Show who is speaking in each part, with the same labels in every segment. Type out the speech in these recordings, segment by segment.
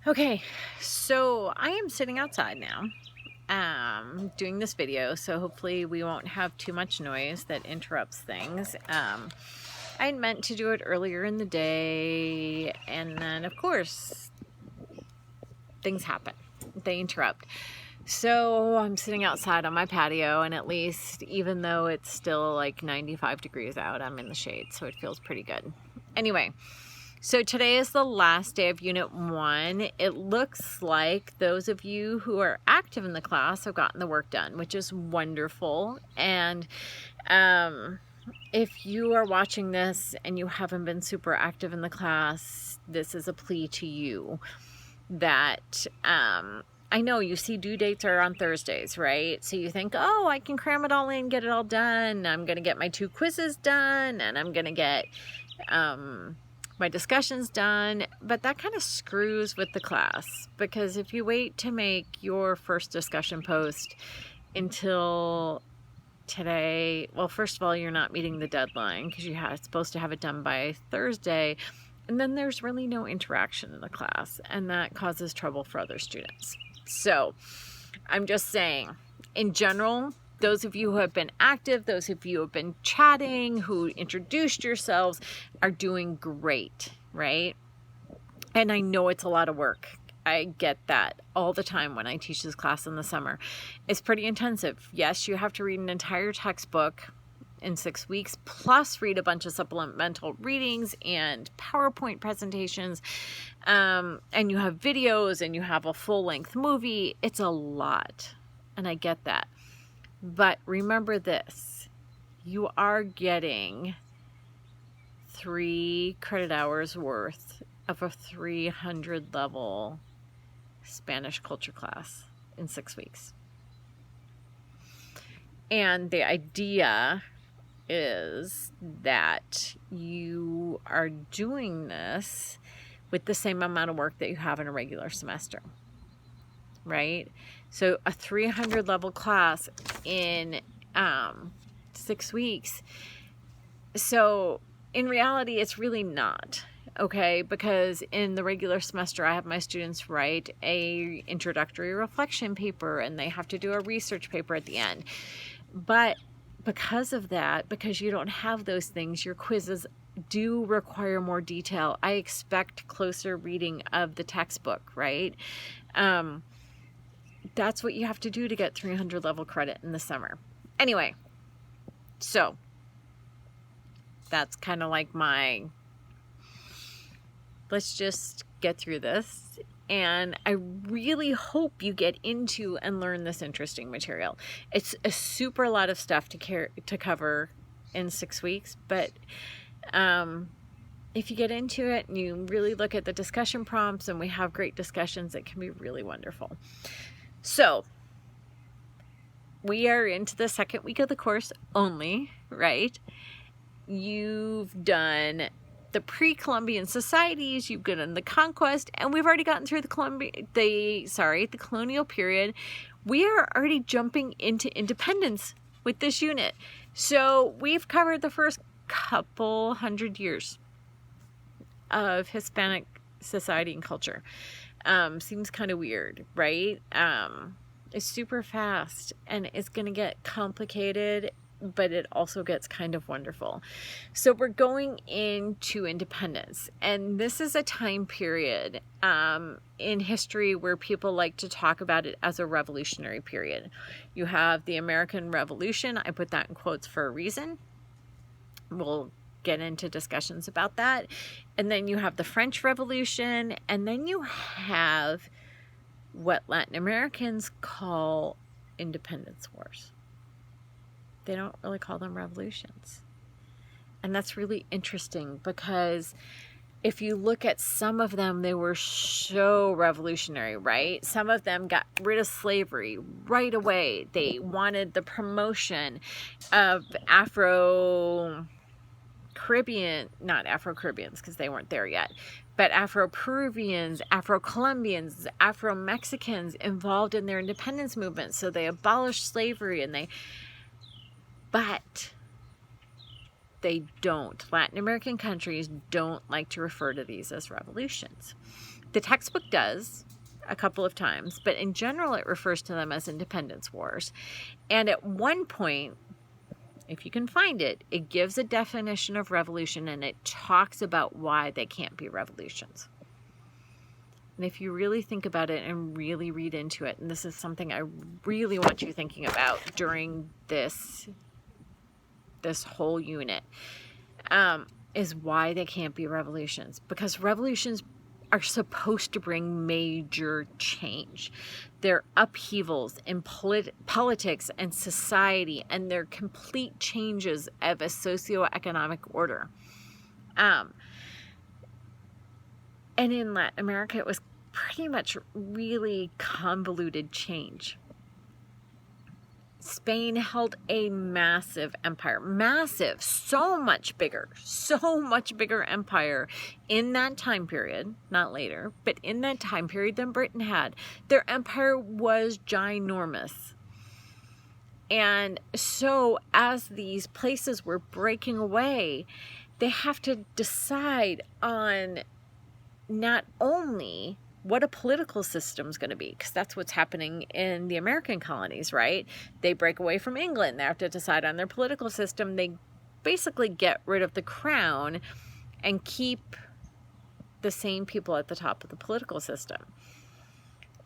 Speaker 1: Okay, so I am sitting outside now, doing this video, so hopefully we won't have too much noise that interrupts things. I meant to do it earlier in the day, and then of course things happen. They interrupt. So I'm sitting outside on my patio, and at least, even though it's still like 95 degrees out, I'm in the shade, so it feels pretty good. Anyway, so today is the last day of Unit 1. It looks like those of you who are active in the class have gotten the work done, which is wonderful. And if you are watching this and you haven't been super active in the class, this is a plea to you that I know you see due dates are on Thursdays, right? So you think, oh, I can cram it all in, get it all done. I'm going to get my 2 quizzes done, and I'm going to get my discussions done. But that kind of screws with the class, because if you wait to make your first discussion post until today, well, first of all, you're not meeting the deadline because you're supposed to have it done by Thursday. And then there's really no interaction in the class, and that causes trouble for other students. So I'm just saying, in general, those of you who have been active, those of you who have been chatting, who introduced yourselves, are doing great, right? And I know it's a lot of work. I get that all the time when I teach this class in the summer. It's pretty intensive. Yes, you have to read an entire textbook in 6 weeks, plus read a bunch of supplemental readings and PowerPoint presentations, and you have videos, and you have a full-length movie. It's a lot, and I get that. But remember this, you are getting 3 credit hours worth of a 300 level Spanish culture class in 6 weeks. And the idea is that you are doing this with the same amount of work that you have in a regular semester, right? So a 300 level class in 6 weeks. So in reality, it's really not, okay? Because in the regular semester, I have my students write a introductory reflection paper, and they have to do a research paper at the end. But because of that, because you don't have those things, your quizzes do require more detail. I expect closer reading of the textbook, right? That's what you have to do to get 300 level credit in the summer. Anyway, so that's kind of like my, let's just get through this. And I really hope you get into and learn this interesting material. It's a super lot of stuff to cover in 6 weeks, but if you get into it and you really look at the discussion prompts, and we have great discussions, it can be really wonderful. So we are into the 2nd week of the course only, right? You've done the pre-Columbian societies, you've done the conquest, and we've already gotten through the colonial period. We are already jumping into independence with this unit. So we've covered the first couple hundred years of Hispanic society and culture. Seems kind of weird, right? It's super fast, and it's going to get complicated, but it also gets kind of wonderful. So we're going into independence, and this is a time period in history where people like to talk about it as a revolutionary period. You have the American Revolution. I put that in quotes for a reason. We'll get into discussions about that. And then you have the French Revolution, and then you have what Latin Americans call independence wars. They don't really call them revolutions. And that's really interesting, because if you look at some of them, they were so revolutionary, right? Some of them got rid of slavery right away. They wanted the promotion of Afro-Caribbean, not Afro-Caribbeans because they weren't there yet, but Afro-Peruvians, Afro-Colombians, Afro-Mexicans involved in their independence movement. So they abolished slavery, and but they don't. Latin American countries don't like to refer to these as revolutions. The textbook does a couple of times, but in general it refers to them as independence wars. And at one point, if you can find it, it gives a definition of revolution and it talks about why they can't be revolutions. And if you really think about it and really read into it, and this is something I really want you thinking about during this whole unit, is why they can't be revolutions. Because revolutions are supposed to bring major change. They're upheavals in politics and society, and they're complete changes of a socioeconomic order. And in Latin America, it was pretty much really convoluted change. Spain held a massive empire, massive, so much bigger empire in that time period, not later, but in that time period than Britain had. Their empire was ginormous. And so as these places were breaking away, they have to decide on not only what a political system is going to be, because that's what's happening in the American colonies, right? They break away from England. They have to decide on their political system. They basically get rid of the crown and keep the same people at the top of the political system.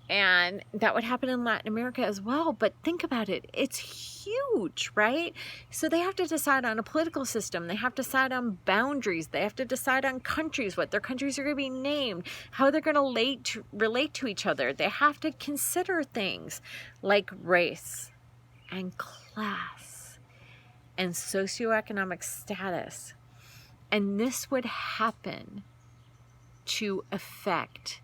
Speaker 1: And that would happen in Latin America as well. But think about it. It's huge, right? So they have to decide on a political system. They have to decide on boundaries. They have to decide on countries, what their countries are going to be named, how they're going to relate to each other. They have to consider things like race and class and socioeconomic status. And this would happen to affect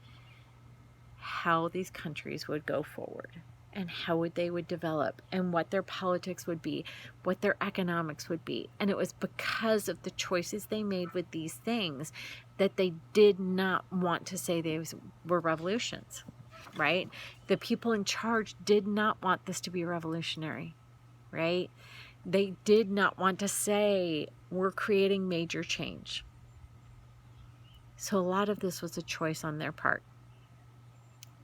Speaker 1: how these countries would go forward and how they would develop and what their politics would be, what their economics would be. And it was because of the choices they made with these things that they did not want to say they were revolutions, right? The people in charge did not want this to be revolutionary, right? They did not want to say we're creating major change. So a lot of this was a choice on their part.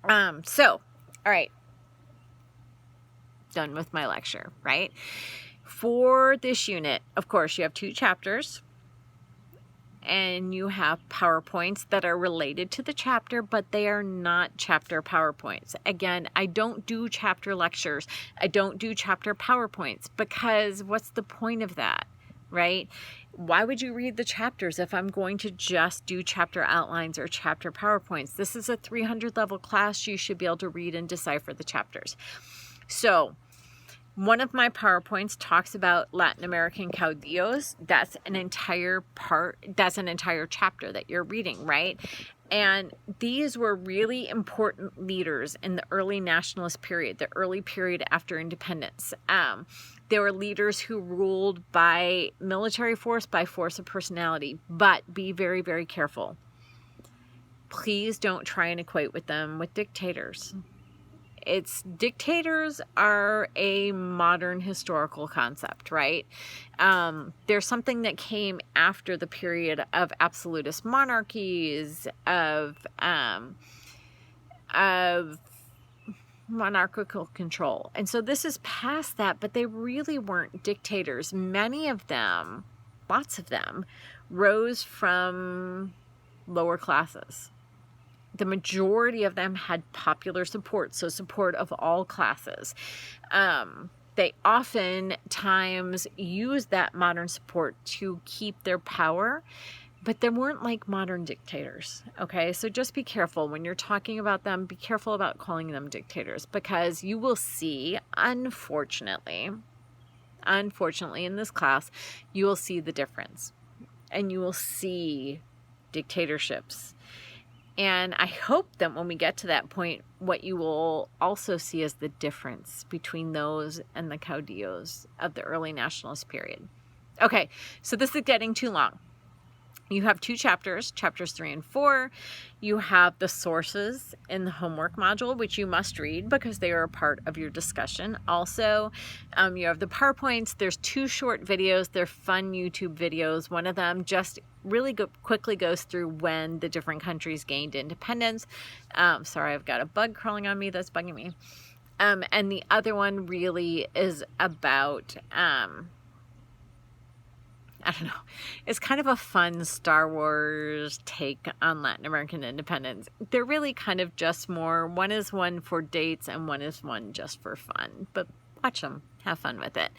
Speaker 1: All right, done with my lecture, right? For this unit, of course, you have 2 chapters and you have PowerPoints that are related to the chapter, but they are not chapter PowerPoints. Again, I don't do chapter lectures. I don't do chapter PowerPoints because what's the point of that, right? Why would you read the chapters if I'm going to just do chapter outlines or chapter PowerPoints? This is a 300 level class. You should be able to read and decipher the chapters. So one of my PowerPoints talks about Latin American caudillos. That's an entire chapter that you're reading, right? And these were really important leaders in the early nationalist period, the early period after independence. They were leaders who ruled by military force, by force of personality, but be very, very careful. Please don't try and equate them with dictators. Dictators are a modern historical concept, right? There's something that came after the period of absolutist monarchies, of monarchical control. And so this is past that, but they really weren't dictators. Many of them, lots of them, rose from lower classes. The majority of them had popular support, so support of all classes. They oftentimes used that modern support to keep their power, but they weren't like modern dictators, okay? So just be careful when you're talking about them. Be careful about calling them dictators, because you will see, unfortunately in this class, you will see the difference, and you will see dictatorships. And I hope that when we get to that point, what you will also see is the difference between those and the caudillos of the early nationalist period. Okay, so this is getting too long. You have 2 chapters, chapters 3 and 4. You have the sources in the homework module, which you must read because they are a part of your discussion. Also, you have the PowerPoints. There's 2 short videos. They're fun YouTube videos. One of them just really quickly goes through when the different countries gained independence. Sorry, I've got a bug crawling on me that's bugging me. And the other one really is about... I don't know. It's kind of a fun Star Wars take on Latin American independence. They're really kind of just more, one is one for dates and one is one just for fun. But watch them. Have fun with it.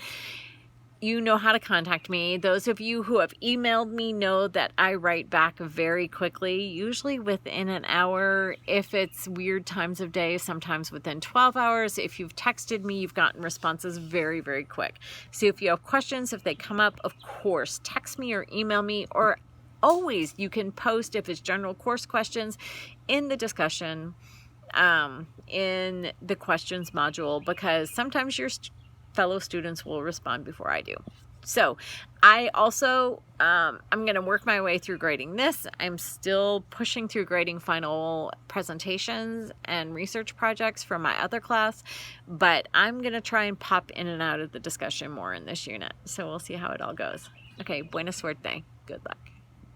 Speaker 1: You know how to contact me. Those of you who have emailed me know that I write back very quickly, usually within an hour. If it's weird times of day, sometimes within 12 hours. If you've texted me, you've gotten responses very, very quick. So if you have questions, if they come up, of course, text me or email me, or always you can post if it's general course questions in the discussion, in the questions module, because sometimes your fellow students will respond before I do. So I also, I'm going to work my way through grading this. I'm still pushing through grading final presentations and research projects for my other class, but I'm going to try and pop in and out of the discussion more in this unit. So we'll see how it all goes. Okay, buena suerte. Good luck.